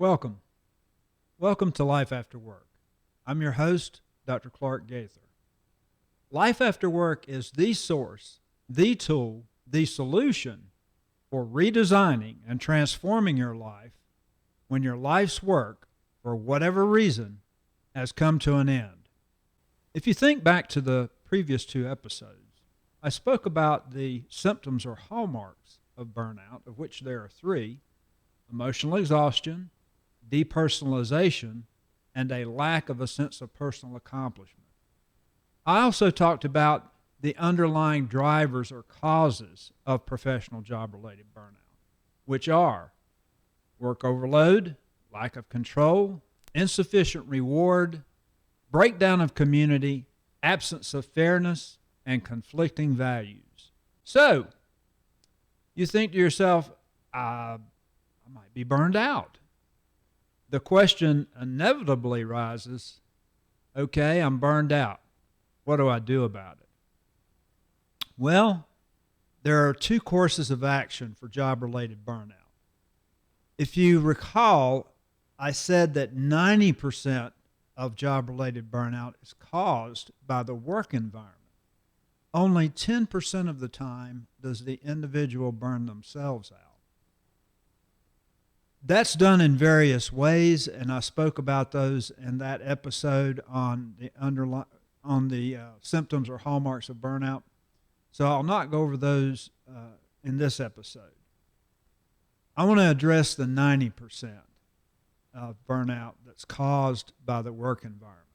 Welcome. Welcome to Life After Work. I'm your host, Dr. Clark Gaither. Life After Work is the source, the tool, the solution for redesigning and transforming your life when your life's work, for whatever reason, has come to an end. If you think back to the previous two episodes, I spoke about the symptoms or hallmarks of burnout, of which there are three: emotional exhaustion, depersonalization, and a lack of a sense of personal accomplishment. I also talked about the underlying drivers or causes of professional job-related burnout, which are work overload, lack of control, insufficient reward, breakdown of community, absence of fairness, and conflicting values. So, you think to yourself, I might be burned out. The question inevitably rises, okay, I'm burned out. What do I do about it? Well, there are two courses of action for job-related burnout. If you recall, I said that 90% of job-related burnout is caused by the work environment. Only 10% of the time does the individual burn themselves out. That's done in various ways, and I spoke about those in that episode on the symptoms or hallmarks of burnout. So I'll not go over those in this episode. I want to address the 90% of burnout that's caused by the work environment.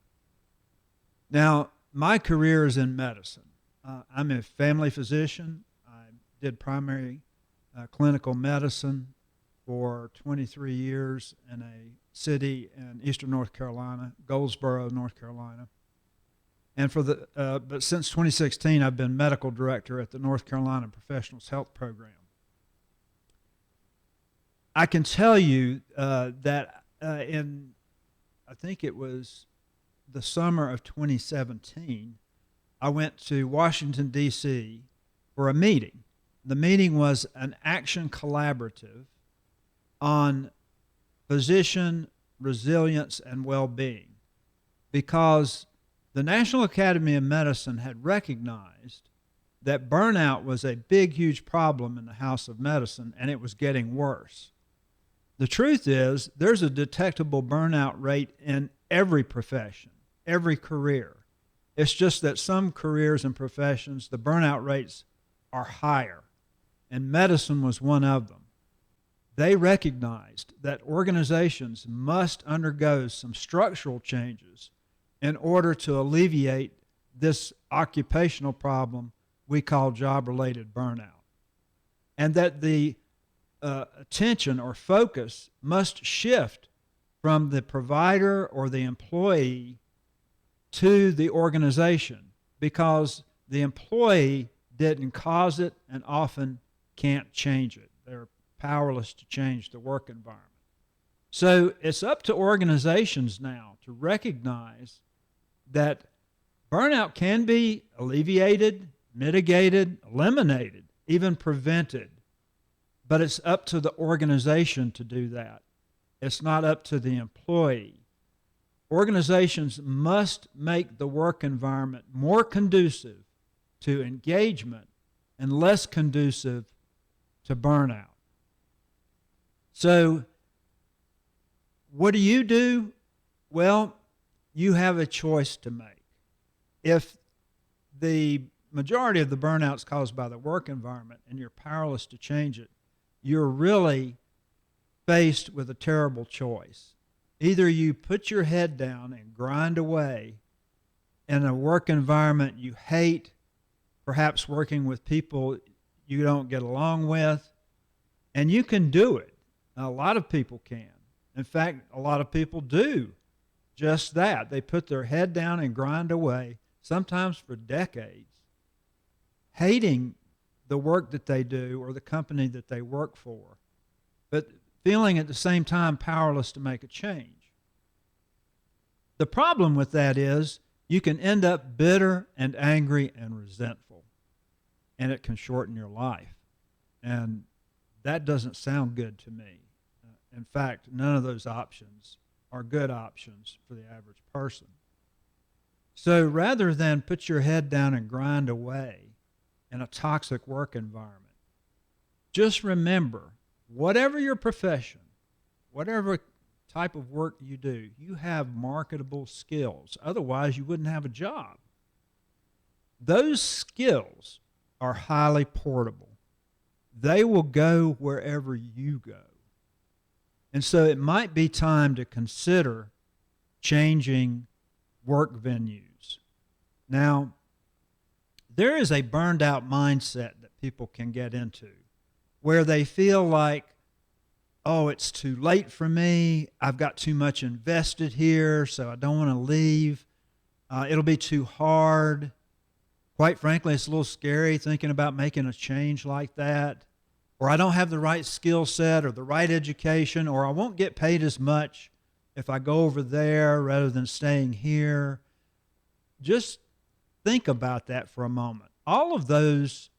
Now, my career is in medicine. I'm a family physician. I did primary clinical medicine for 23 years in a city in eastern North Carolina, Goldsboro, North Carolina. And but since 2016, I've been medical director at the North Carolina Professionals Health Program. I can tell you that I think it was the summer of 2017, I went to Washington, D.C. for a meeting. The meeting was an action collaborative on physician resilience and well-being, because the National Academy of Medicine had recognized that burnout was a big, huge problem in the House of Medicine, and it was getting worse. The truth is, there's a detectable burnout rate in every profession, every career. It's just that some careers and professions, the burnout rates are higher, and medicine was one of them. They recognized that organizations must undergo some structural changes in order to alleviate this occupational problem we call job-related burnout, and that the attention or focus must shift from the provider or the employee to the organization, because the employee didn't cause it and often can't change it. They're powerless to change the work environment. So it's up to organizations now to recognize that burnout can be alleviated, mitigated, eliminated, even prevented. But it's up to the organization to do that. It's not up to the employee. Organizations must make the work environment more conducive to engagement and less conducive to burnout. So, what do you do? Well, you have a choice to make. If the majority of the burnout is caused by the work environment and you're powerless to change it, you're really faced with a terrible choice. Either you put your head down and grind away in a work environment you hate, perhaps working with people you don't get along with, and you can do it. Now, a lot of people can. In fact, a lot of people do just that. They put their head down and grind away, sometimes for decades, hating the work that they do or the company that they work for, but feeling at the same time powerless to make a change. The problem with that is you can end up bitter and angry and resentful, and it can shorten your life. And that doesn't sound good to me. In fact, none of those options are good options for the average person. So rather than put your head down and grind away in a toxic work environment, just remember, whatever your profession, whatever type of work you do, you have marketable skills. Otherwise, you wouldn't have a job. Those skills are highly portable. They will go wherever you go. And so it might be time to consider changing work venues. Now, there is a burned out mindset that people can get into where they feel like, oh, it's too late for me. I've got too much invested here, so I don't want to leave. It'll be too hard. Quite frankly, it's a little scary thinking about making a change like that. Or I don't have the right skill set or the right education, or I won't get paid as much if I go over there rather than staying here. Just think about that for a moment. All of those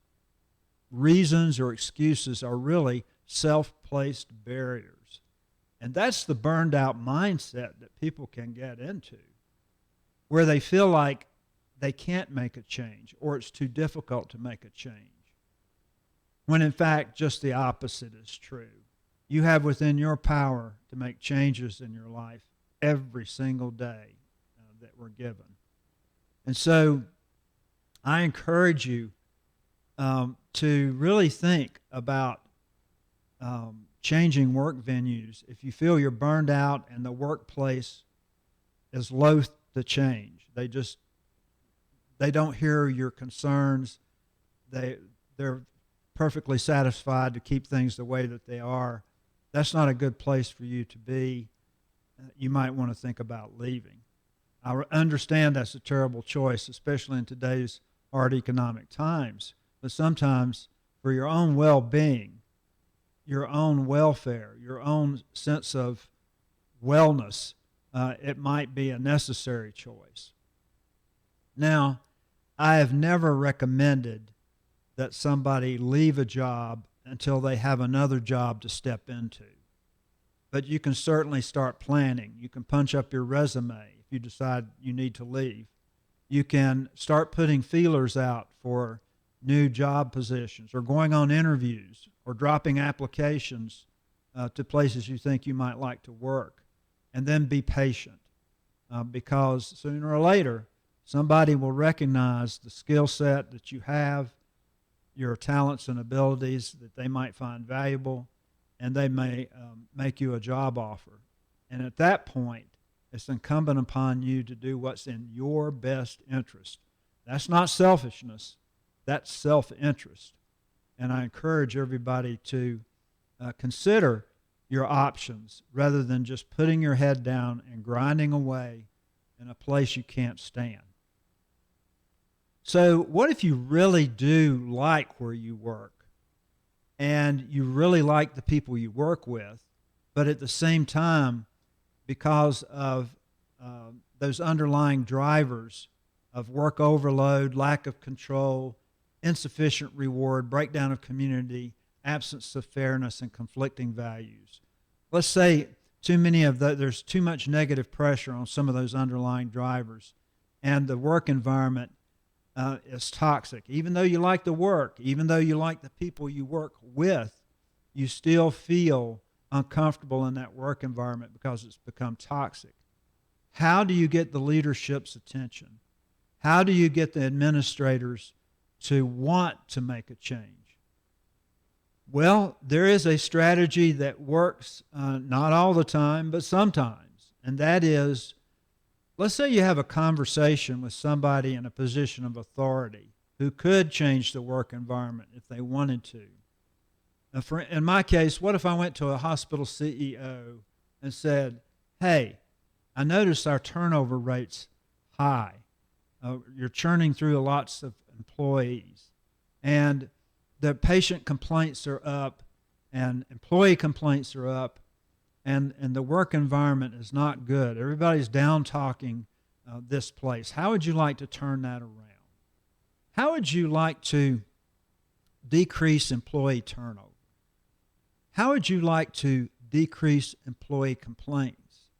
reasons or excuses are really self-placed barriers. And that's the burned out mindset that people can get into, where they feel like they can't make a change or it's too difficult to make a change. When in fact, just the opposite is true. You have within your power to make changes in your life every single day that we're given. And so I encourage you to really think about changing work venues if you feel you're burned out and the workplace is loath to change. They don't hear your concerns. They're perfectly satisfied to keep things the way that they are. That's not a good place for you to be. You might want to think about leaving. I understand that's a terrible choice, especially in today's hard economic times. But sometimes for your own well-being, your own welfare, your own sense of wellness, it might be a necessary choice. Now, I have never recommended that somebody leave a job until they have another job to step into. But you can certainly start planning. You can punch up your resume if you decide you need to leave. You can start putting feelers out for new job positions or going on interviews or dropping applications to places you think you might like to work. And then be patient because sooner or later, somebody will recognize the skill set that you have, your talents and abilities that they might find valuable, and they may make you a job offer. And at that point, it's incumbent upon you to do what's in your best interest. That's not selfishness. That's self-interest. And I encourage everybody to consider your options rather than just putting your head down and grinding away in a place you can't stand. So what if you really do like where you work and you really like the people you work with, but at the same time, because of those underlying drivers of work overload, lack of control, insufficient reward, breakdown of community, absence of fairness, and conflicting values. Let's say there's too much negative pressure on some of those underlying drivers, and the work environment is toxic. Even though you like the work, even though you like the people you work with, you still feel uncomfortable in that work environment because it's become toxic. How do you get the leadership's attention? How do you get the administrators to want to make a change? Well, there is a strategy that works not all the time, but sometimes, and that is, let's say you have a conversation with somebody in a position of authority who could change the work environment if they wanted to. Now in my case, what if I went to a hospital CEO and said, hey, I noticed our turnover rate's high. You're churning through lots of employees. And the patient complaints are up and employee complaints are up, and the work environment is not good. Everybody's down talking this place. How would you like to turn that around? How would you like to decrease employee turnover? How would you like to decrease employee complaints,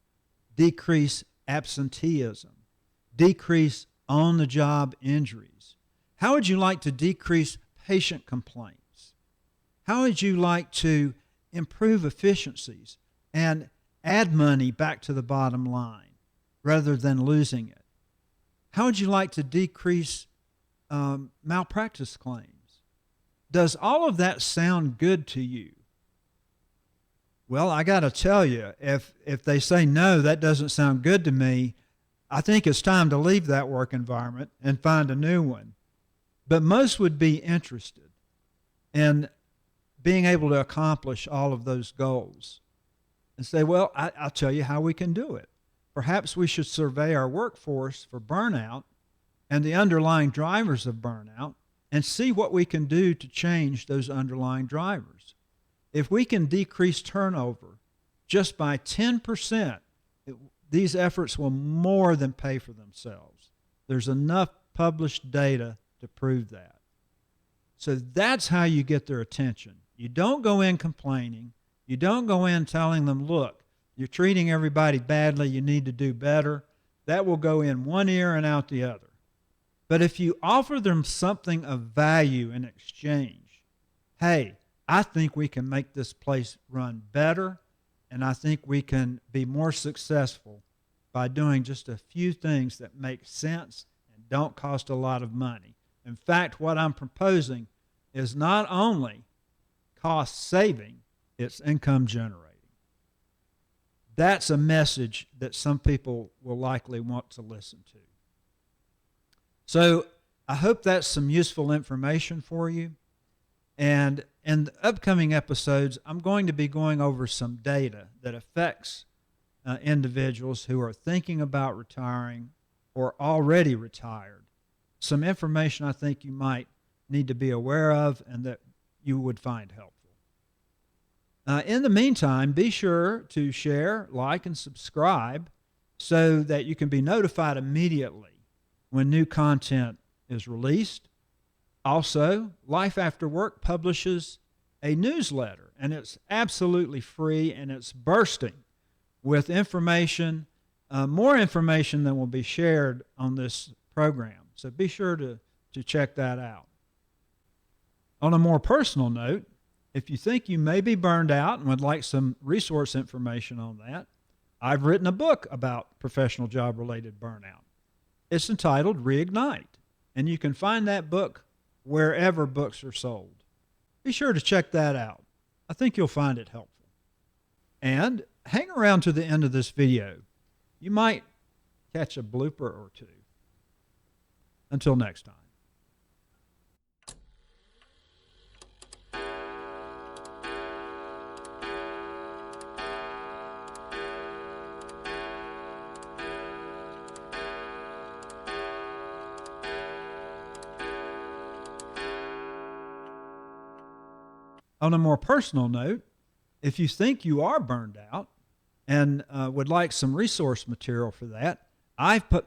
decrease absenteeism, decrease on-the-job injuries? How would you like to decrease patient complaints? How would you like to improve efficiencies and add money back to the bottom line rather than losing it? How would you like to decrease malpractice claims? Does all of that sound good to you? Well, I got to tell you, if they say, no, that doesn't sound good to me, I think it's time to leave that work environment and find a new one. But most would be interested in being able to accomplish all of those goals and say, well, I'll tell you how we can do it. Perhaps we should survey our workforce for burnout and the underlying drivers of burnout and see what we can do to change those underlying drivers. If we can decrease turnover just by 10%, these efforts will more than pay for themselves. There's enough published data to prove that. So that's how you get their attention. You don't go in complaining. You don't go in telling them, look, you're treating everybody badly, you need to do better. That will go in one ear and out the other. But if you offer them something of value in exchange, hey, I think we can make this place run better, and I think we can be more successful by doing just a few things that make sense and don't cost a lot of money. In fact, what I'm proposing is not only cost saving, it's income generating. That's a message that some people will likely want to listen to. So I hope that's some useful information for you. And in the upcoming episodes, I'm going to be going over some data that affects individuals who are thinking about retiring or already retired. Some information I think you might need to be aware of and that you would find helpful. In the meantime, be sure to share, like, and subscribe so that you can be notified immediately when new content is released. Also, Life After Work publishes a newsletter, and it's absolutely free, and it's bursting with information, more information than will be shared on this program. So be sure to check that out. On a more personal note, if you think you may be burned out and would like some resource information on that, I've written a book about professional job-related burnout. It's entitled Reignite, and you can find that book wherever books are sold. Be sure to check that out. I think you'll find it helpful. And hang around to the end of this video. You might catch a blooper or two. Until next time. On a more personal note, if you think you are burned out and would like some resource material for that, I've put